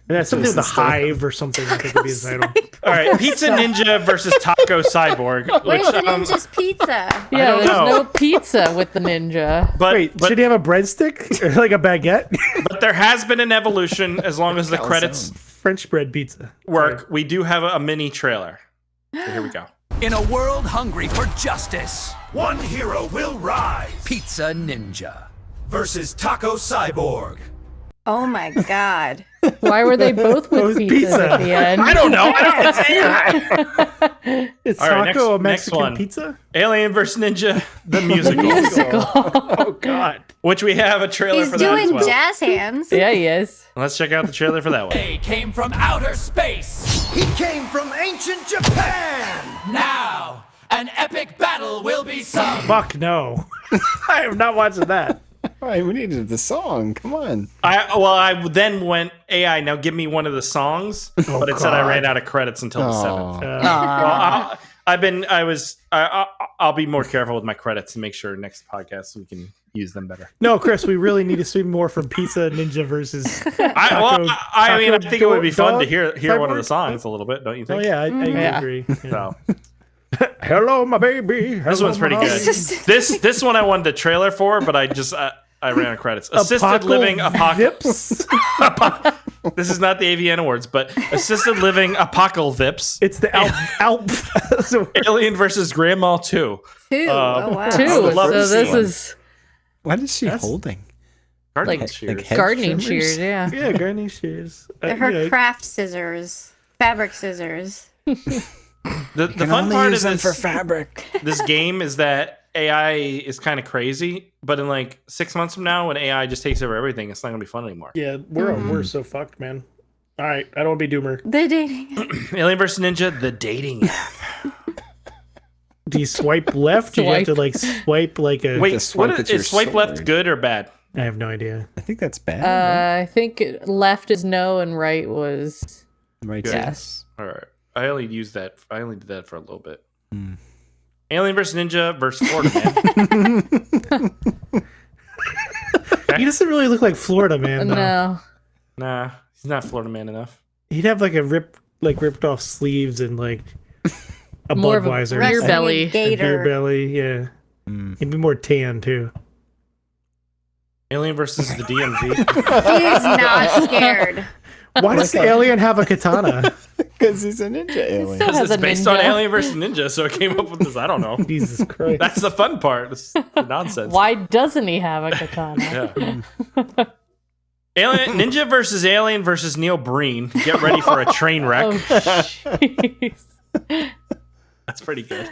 Yeah, something with the Jason Statham. hive or something. I think would be his title. All right, Pizza Ninja versus Taco Cyborg. Where's Which, the Ninja's Pizza? Yeah, don't there's know. no pizza with the ninja. but Wait, but, should he have a breadstick or like a baguette? but there has been an evolution as long as the Calzone. credits French bread pizza. work. We do have a mini trailer. So here we go. In a world hungry for justice, one hero will rise. Pizza Ninja versus Taco Cyborg. Oh my God. Why were they both Oh, with it's pizzas pizza. at the end? I don't know. I don't, it's AI. Is All right, taco a next Mexican one. pizza? Alien vs. Ninja, the musical. Oh God! Which we have a trailer He's for that as doing well. jazz hands. Yeah, he is. Let's check out the trailer for that one. They came from outer space. He came from ancient Japan! Now, an epic battle will be sung. Fuck no! I am not watching that. All right, we needed the song. Come on. I then went AI. Now give me one of the songs, but it said I ran out of credits until the 7th. Well, I'll be more careful with my credits and make sure next podcast we can use them better. No, Chris, we really need to see more from Pizza Ninja versus. I mean, I think it would be fun to hear one of the Cyborg? songs a little bit, don't you think? Oh yeah, I agree. So, Hello, my baby. this one's pretty good. This one I wanted the trailer for, but I ran out of credits. Assisted living apocalypse. This is not the AVN Awards, but assisted living apocalypse. It's the Alp. Alien versus Grandma 2. Two. Oh, wow. Two. I would love So to see this one. is What is she holding? Gardening like- shears. like head gardening trimmers? shears. Yeah. Yeah, gardening shears. They're her yeah. craft scissors. Fabric scissors. The Can fun only part use of them for this, fabric. this game is that AI is kind of crazy, but in like 6 months from now, when AI just takes over everything, it's not going to be fun anymore. Yeah, we're so fucked, man. All right, I don't want to be Doomer. The dating. Alien vs. Ninja, the dating app. Do you swipe left? Do you have to like swipe like a? Wait, to swipe what with your is swipe left sword. good or bad? I have no idea. I think that's bad. right? I think left is no and right was Right. yes. All right. I only did that for a little bit. Alien vs. Ninja versus Florida Man. He doesn't really look like Florida man. Though. No. Nah, he's not Florida Man enough. He'd have like ripped off sleeves and like a More of a Budweiser, beer Wrestling belly. a A beer Gator. belly. Yeah, he'd be more tan too. Alien versus the DMV. He's not scared. Why does the alien have a katana? Because he's a ninja alien. Still has It's a based on ninja. Alien vs. Ninja, so it came up with this. I don't know. Jesus Christ! That's the fun part. It's the nonsense. Why doesn't he have a katana? Yeah. Alien Ninja versus Alien versus Neil Breen. Get ready for a train wreck. Oh, jeez. That's pretty good.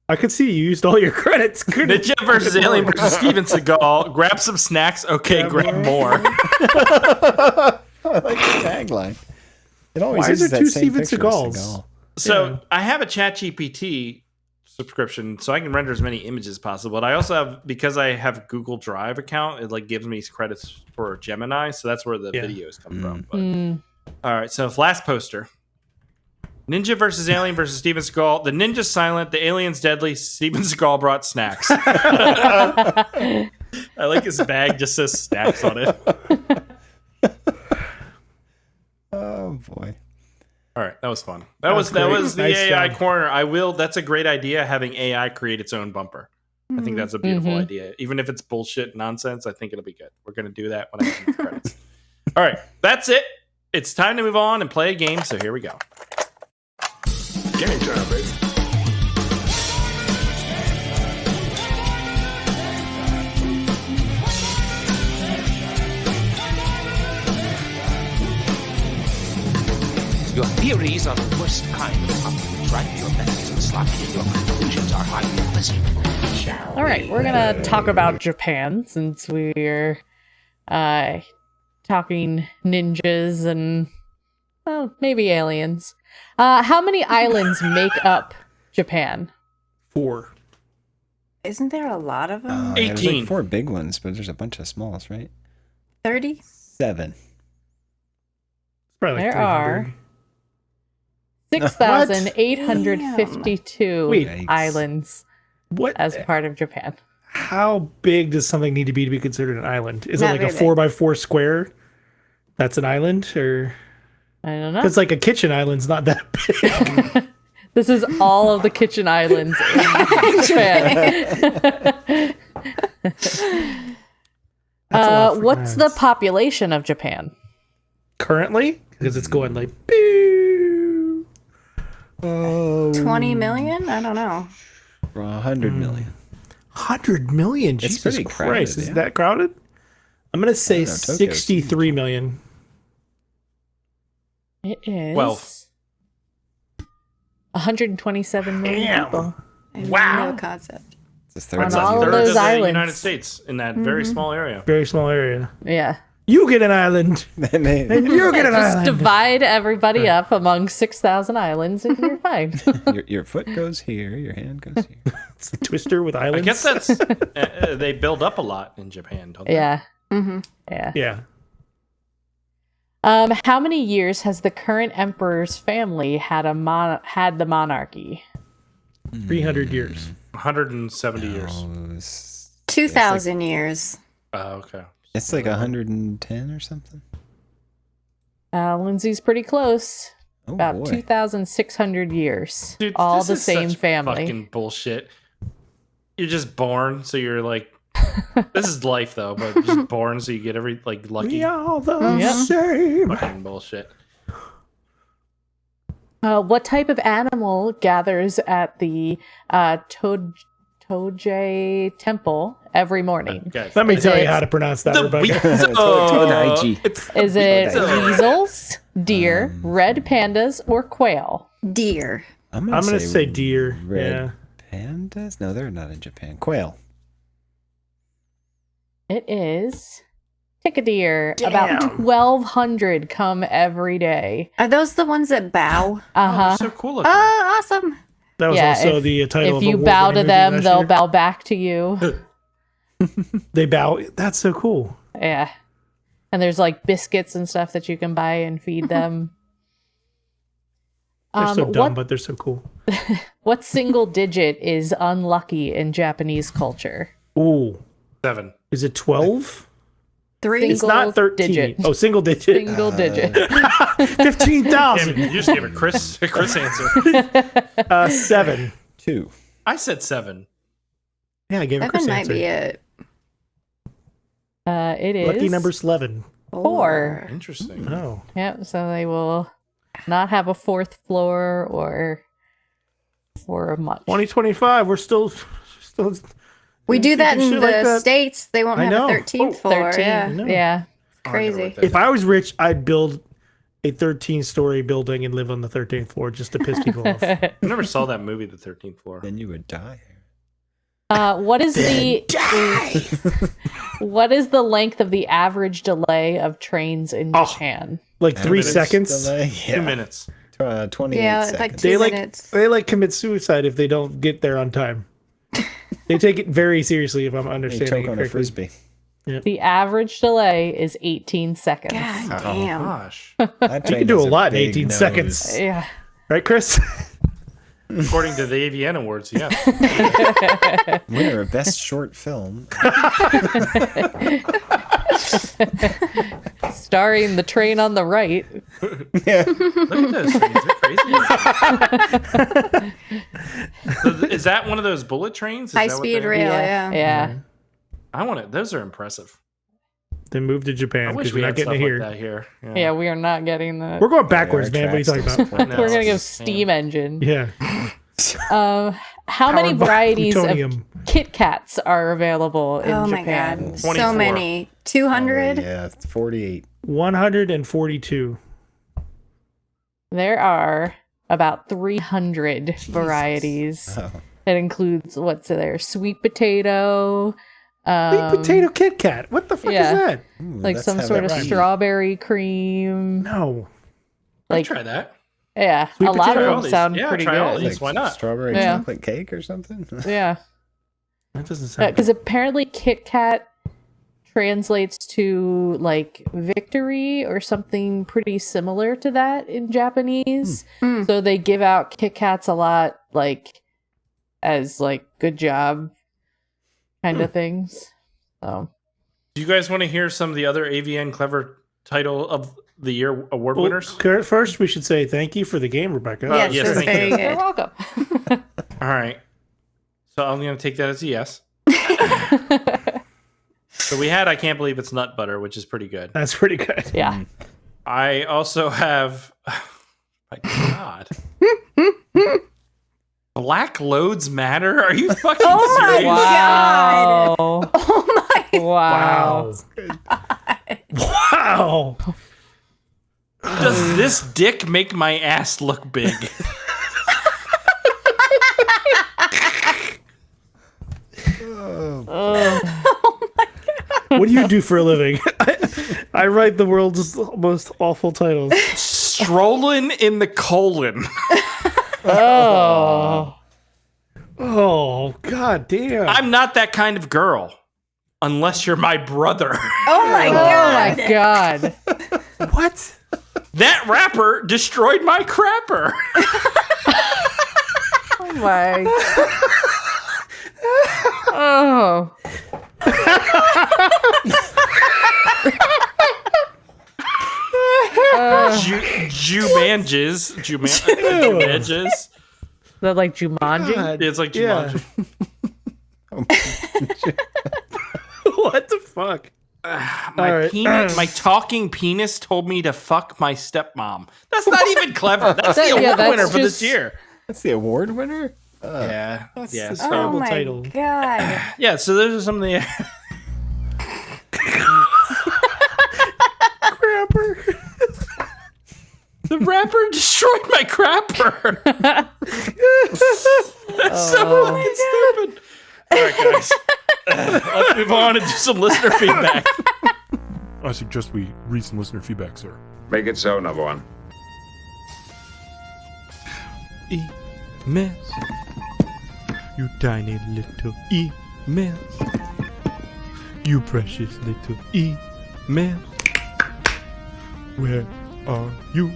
I could see you used all your credits. Couldn't Ninja versus Alien versus Steven Seagal. Grab some snacks. Okay, grab more. I like the tagline. It always Why is uses there that two same Steven picture of Seagals? Seagal. So Yeah. I have a ChatGPT subscription, so I can render as many images as possible. But I also have, because I have a Google Drive account, it like gives me credits for Gemini, so that's where the videos come from. But, all right, so last poster. Ninja versus Alien versus Steven Seagal. The ninja's silent, the alien's deadly. Steven Seagal brought snacks. I like his bag just says snacks on it. Oh boy. All right, that was fun. That was great. the Nice AI job. corner. That's a great idea, having AI create its own bumper. I think that's a beautiful idea. Even if it's bullshit nonsense, I think it'll be good. We're gonna do that when I get the credits. All right, that's it. It's time to move on and play a game. So here we go. Game time, baby. Your theories are the worst kind of confidence, right? Your methods are sloppy and your conclusions are highly implicit. All right, we're gonna talk about Japan since we're talking ninjas and well, maybe aliens. How many islands make up Japan? 4. Isn't there a lot of them? There's 18. like 4 big ones, but there's a bunch of smalls, right? 30? 7. Probably like There 300. are 6,852 Wait. islands What? as part of Japan. How big does something need to be considered an island? Is it Not like a very big. 4x4 square? That's an island, or I don't know. because like a kitchen island's not that big. This is all of the kitchen islands in Japan. That's a lot for What's the islands. population of Japan? Currently, because it's going like. Boo. Oh, 20 million? I don't know. 100 million. 100 million. It's Jesus pretty Christ, crowded, is yeah. that crowded? I'm gonna say know, Tokyo's 63 million. It is 12. 127 million people. Wow. No concept. It's On That's all a of third those of the islands. United States in that very small area. Very small area. Yeah. You get an island. And you get an Just island. divide everybody up among 6,000 islands and you're fine. your foot goes here, your hand goes here. It's a twister with I islands. guess that's they build up a lot in Japan, don't they? Yeah. Mm-hmm. Yeah. Yeah. How many years has the current emperor's family had the monarchy? 300 years. 170 years. 2,000 years. Oh, okay. It's like 110 or something. Lindsay's pretty close. Oh, About boy. 2,600 years. Dude, all this the is same such family. Fucking bullshit. You're just born, so you're like. This is life though, but just born, so you get every like lucky. We all the same. Fucking bullshit. What type of animal gathers at the Toje Temple every morning? Guys, Let me Is tell you it how to pronounce that, Rebecca. Is it weasels, deer, red pandas, or quail? Deer. I'm I'm gonna say deer. Red Yeah. pandas? No, they're not in Japan. Quail. It is deer. Damn. About 1,200 come every day. Are those the ones that bow? Uh-huh. so cool. Looking. Oh, awesome. That was also the title of if a you bow to award-winning them, movie they'll last bow back to you. year. They bow. That's so cool. Yeah. And there's like biscuits and stuff that you can buy and feed them. They're so dumb, but they're so cool. What single digit is unlucky in Japanese culture? Ooh. 7. Is it 12? 3. It's not 13. digit. Oh, single digit. Single digit. 15,000. You just gave a Chris answer. 7. 2. I said 7. Yeah, I gave a 7 Chris might answer. be it. It is Lucky number 11. 4. Interesting. Oh. Yep, so they will not have a 4th floor or much. 2025. We're still. We do that in shit the like that. States. They won't I have know. a 13th floor. 13. Yeah. Yeah. Crazy. If I was rich, I'd build a 13-story building and live on the 13th floor just to piss people off. I never saw that movie, The 13th Floor. Then you would die. What is what is the length of the average delay of trains in Japan? Like 3 minutes seconds. Delay? 2 minutes. 28 Yeah, it's seconds. like 2 minutes. They commit suicide if they don't get there on time. They take it very seriously, if I'm They understanding choke it on a correctly. frisbee. The average delay is 18 seconds. God Oh, damn. gosh. That You train can do has a lot in big 18 nose. seconds. Yeah. Right, Chris? According to the AVN Awards, yeah. Winner of Best Short Film. Starring the train on the right. Yeah. Look at those trains. They're crazy. So is that one of those bullet trains? Is High that what speed they- rail, yeah. Yeah. I want it. Those are impressive. Then move to I Japan wish because we we're had not stuff getting it like here. that here. Yeah, we are not getting the. We're going backwards, Yeah, man. What are you talking tracks about? No, We're gonna go it's- steam engine. Yeah. How many Powered by varieties of plutonium. Kit Kats are available in Oh my Japan? god. 24. So many. 200? Yeah, 48. 142. There are about 300 varieties. Oh. It includes what's there? Sweet potato. Sweet potato Kit Kat. What the fuck yeah. is that? Ooh, Like let's some have sort that of right. strawberry cream. No. Like Try that. yeah, Sweet a lot potato. of Try all them these. sound Yeah, pretty try all good. these. Why not? Strawberry Yeah. chocolate cake or something? Yeah, That doesn't sound because apparently Kit Kat translates to like victory or something pretty similar to that in Japanese. So they give out Kit Kats a lot, like as like good job kind of things. So Do you guys want to hear some of the other AVN Clever Title of the Year award winners? First, we should say thank you for the game, Rebecca. Yes, yes, that's thank very you. you're good. welcome. All right. So I'm going to take that as a yes. So we had I Can't Believe It's Nut Butter, which is pretty good. That's pretty good. Yeah. I also have, my God. Black Loads Matter? Are you fucking Oh my serious? god. Wow. Oh my Wow. Wow. Does this dick make my ass look big? What do you do for a living? I write the world's most awful titles. Strolling in the colon. Oh. Oh, god damn. I'm not that kind of girl. Unless you're my brother. Oh my god. Oh my god. What? That rapper destroyed my crapper. Oh my. Oh. Jumanjis. Jumanjis. Is that like Jumanji? God. It's like Jumanji. What the fuck? My talking penis told me to fuck my stepmom. That's not even clever. That's the award winner for this year. That's the award winner? Yeah. That's Yeah. the So, terrible Oh my title. god. yeah, so those are some of the Crapper. the rapper destroyed my crapper. That's so fucking stupid. All right, guys. Let's move on and do some listener feedback. I suggest we read some listener feedback, sir. Make it so, number one. Emails. You tiny little emails. You precious little emails. Where are you?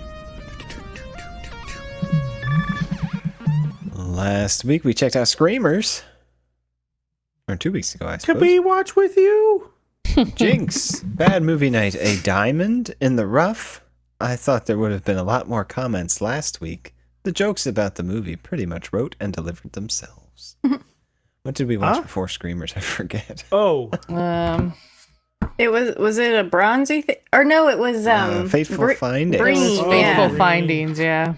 Last week we checked out Screamers. Or 2 weeks ago, I suppose. Can we watch with you? Jinx. Bad movie night. A diamond in the rough. I thought there would have been a lot more comments last week. The jokes about the movie pretty much wrote and delivered themselves. What did we watch before Screamers? I forget. Oh. It was it a bronzy thing? Or no, it was Fateful Findings. Fateful Findings, yeah.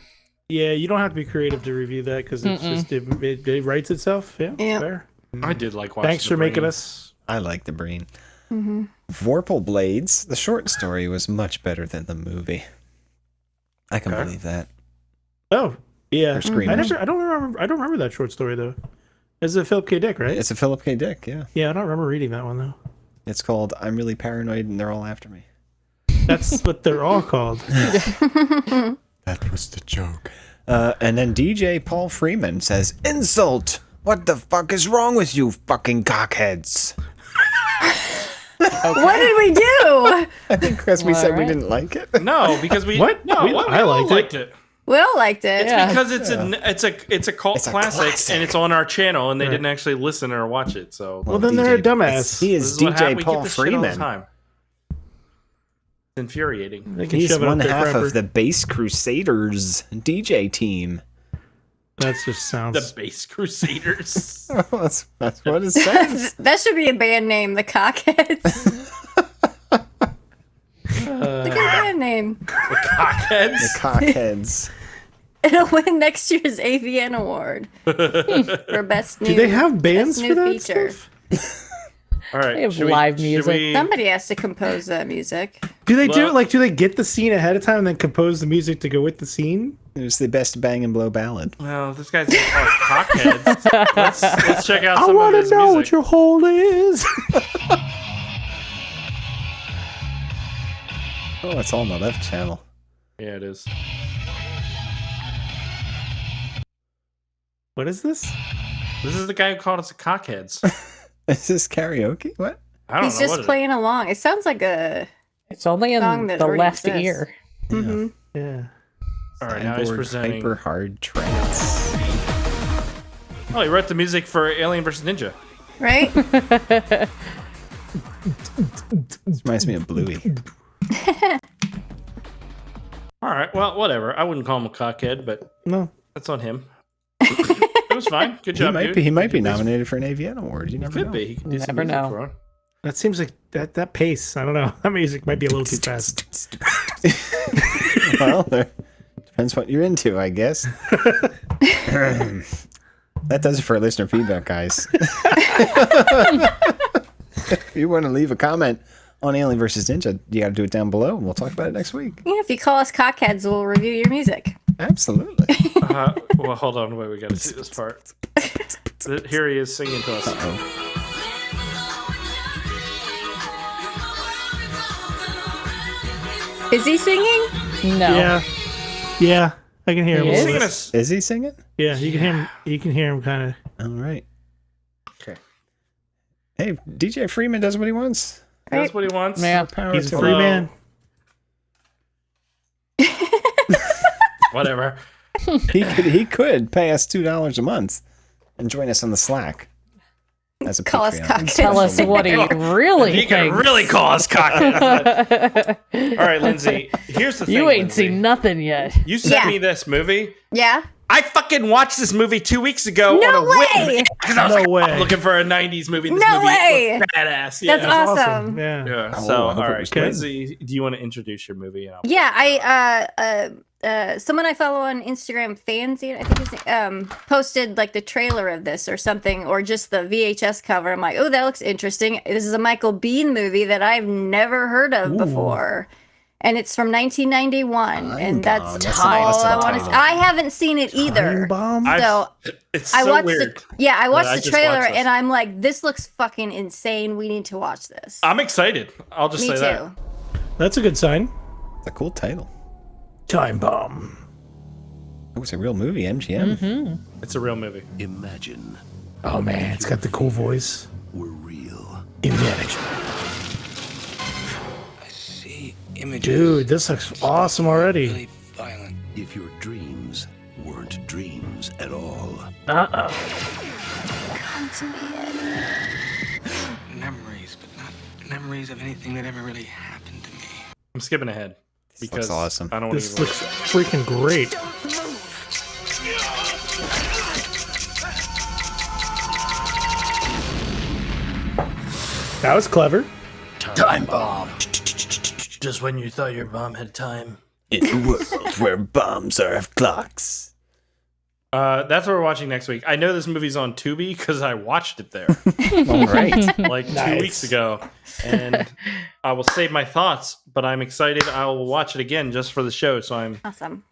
Yeah, you don't have to be creative to review that because it's just it writes itself. Yeah, fair. I did like watching. Thanks for making us. I like the Breen. Vorpal Blades. The short story was much better than the movie. I can believe that. Oh, yeah. For Screamers. I don't remember that short story though. It's a Philip K. Dick, right? It's a Philip K. Dick, yeah. Yeah, I don't remember reading that one though. It's called I'm Really Paranoid and They're All After Me. That's what they're all called. That was the joke. And then DJ Paul Freeman says, "Insult! What the fuck is wrong with you fucking cockheads?" What did we do? I think Chris, we said we didn't like it. No, because we What? No, We- we I all liked it. We all liked it. Yeah. Because it's a cult It's a classic, classic. and it's on our channel, and they Right. didn't actually listen or watch it. So Well, then they're a dumbass. He this is is what DJ we get Paul this shit all the Freeman. time. It's infuriating. They can He's shove it up one their half crapper. of the Bass Crusaders DJ team. That just sounds. The Bass Crusaders. that's what it says. That should be a band name, the Cockheads. It's a good band name. The Cockheads. The Cockheads. It'll win next year's AVN Award for best new. Do they have bands best for new that feature. stuff? All right. They have should we- live should music. we- Somebody has to compose that music. Do they do Well- it like? Do they get the scene ahead of time and then compose the music to go with the scene? It was the best bang and blow ballad. Well, this guy's Cockheads. let's check out I some of want his to know music. what your hole is. Oh, it's all on the left channel. Yeah, it is. What is this? This is the guy who called us Cockheads. Is this karaoke? What? I don't He's know just what playing along. It sounds like a It's only in song that the already left exists. ear. Mm-hmm. Yeah. All right, now he's Cyborg presenting. hyper hard trance. Oh, he wrote the music for Alien vs. Ninja. Right? This reminds me of Bluey. All right, well, whatever. I wouldn't call him a cockhead, but No. that's on him. It was fine. Good job, dude. He might be nominated for an AVN award. You never Could know. be. He could do some Never music know. for it. That seems like that pace. I don't know. That music might be a little too fast. Well, depends what you're into, I guess. That does it for listener feedback, guys. If you want to leave a comment on Alien vs. Ninja, you got to do it down below, and we'll talk about it next week. Yeah, if you call us Cockheads, we'll review your music. Absolutely. Well, hold on. Wait, we got to see this part. Here he is singing to us. Is he singing? No. Yeah. I can hear him. Is he singing? Yeah, you can hear him. You can hear him kind of. All right. Okay. Hey, DJ Freeman does what he wants. That's what he wants. Yeah. He's a free man. Whatever. He could pay us $2 a month and join us on the Slack as a Call us Patreon. cock. Tell us what he really He can thinks. really call us cocky. All right, Lindsay. Here's the thing. You ain't Lindsay. seen nothing yet. You sent me this movie. Yeah. I fucking watched this movie 2 weeks ago. No on a way! Because I was No like, way. I'm looking for a 90s movie. This No movie way! looks badass. Yeah. That's awesome. Yeah. Yeah. Oh, So, I hope all it right, was good. Lindsay, do you want to introduce your movie? And Someone I follow on Instagram, Fancy, I think his name, posted like the trailer of this or something, or just the VHS cover. I'm like, oh, that looks interesting. This is a Michael Biehn movie that I've never heard of before. And it's from 1991, and that's all I want to say. I haven't seen it either. So it's so I watched weird. I watched I the just trailer, watched this. and I'm like, this looks fucking insane. We need to watch this. I'm excited. I'll just Me say too. that. That's a good sign. It's a cool title. Time bomb. Oh, it's a real movie, MGM. Mm-hmm. It's a real movie. Imagine Oh man, it's got the cool voice. we're real. Imagine. I see images. Dude, this looks awesome already. Really violent. If your dreams weren't dreams at all. Memories, but not memories of anything that ever really happened to me. I'm skipping ahead This because looks awesome. I don't want This to. looks freaking great. That was clever. Time bomb. Just when you thought your bomb had time. In a world where bombs are of clocks. That's what we're watching next week. I know this movie's on Tubi because I watched it there All right. like 2 weeks ago, and I will save my thoughts. But I'm excited. I will watch it again just for the show, so I'm Awesome.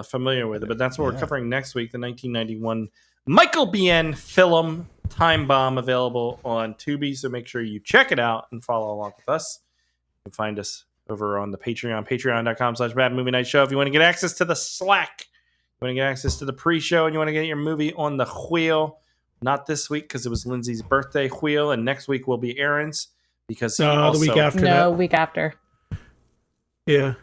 familiar with it. But that's what we're covering next week: the 1991 Michael Biehn film Time Bomb, available on Tubi. So make sure you check it out and follow along with us. You can find us over on the Patreon, patreon.com/Bad Movie Night Show. If you want to get access to the Slack, you want to get access to the pre-show, and you want to get your movie on the wheel. Not this week because it was Lindsay's birthday wheel, and next week will be Aaron's because he No, the week after that. Week after. Yeah.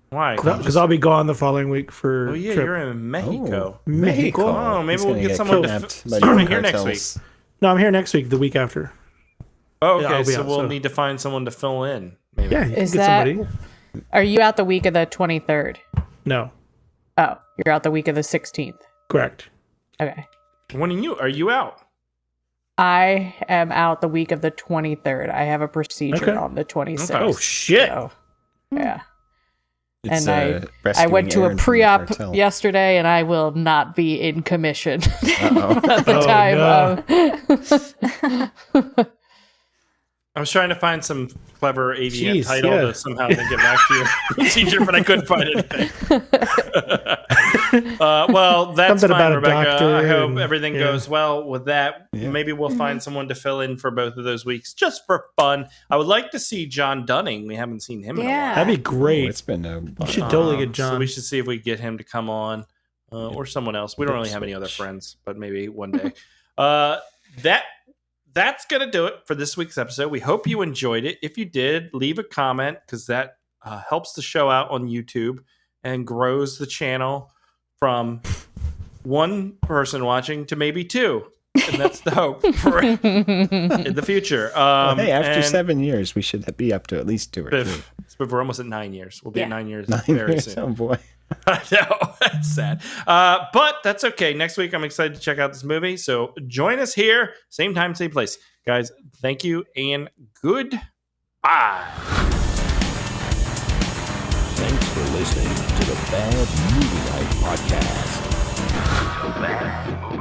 Why? Because I'll be gone the following week for Oh yeah, trip. you're in Mexico. Mexico. Oh, maybe He's we'll gonna get someone to kidnapped by start drug here next week. cartels. No, I'm here next week, the week after. Oh, Yeah, okay, I'll be so out, we'll so- need to find someone to fill in. Maybe. Yeah, you Is can get that- somebody. Are you out the week of the 23rd? No, Oh, you're out the week of the 16th. correct. Okay. When are you out? I am out the week of the 23rd. I have a procedure Okay. on the 26th. Okay. Oh, shit. So, yeah. It's, And I rescuing went to a Aaron from the pre-op cartel. yesterday, and I will not be in commission Uh-oh. at the Oh, time of. I was trying to find some clever AVN Jeez, title yeah. to somehow then get back to your procedure, but I couldn't find anything. Well, that's Something fine, about a Rebecca. doctor I hope and- everything yeah. goes well with that. Yeah. Maybe we'll find someone to fill in for both of those weeks just for fun. I would like to see John Dunning. We haven't seen him in a Yeah. while. That'd be Oh, great. it's been a You should totally get So John. we should see if we get him to come on or someone else. We don't really have any other friends, but maybe one day. That's going to do it for this week's episode. We hope you enjoyed it. If you did, leave a comment because that helps the show out on YouTube and grows the channel from one person watching to maybe two. And that's the hope for it in the future. hey, after and 7 years, we should be up to at least 2 or 3. but we're almost at 9 years. We'll be at 9 years 9 very years, soon. oh boy. I know, that's sad. But that's okay. Next week, I'm excited to check out this movie. So join us here, same time, same place. Guys, thank you and goodbye. Thanks for listening to the Bad Movie Night Podcast. Bad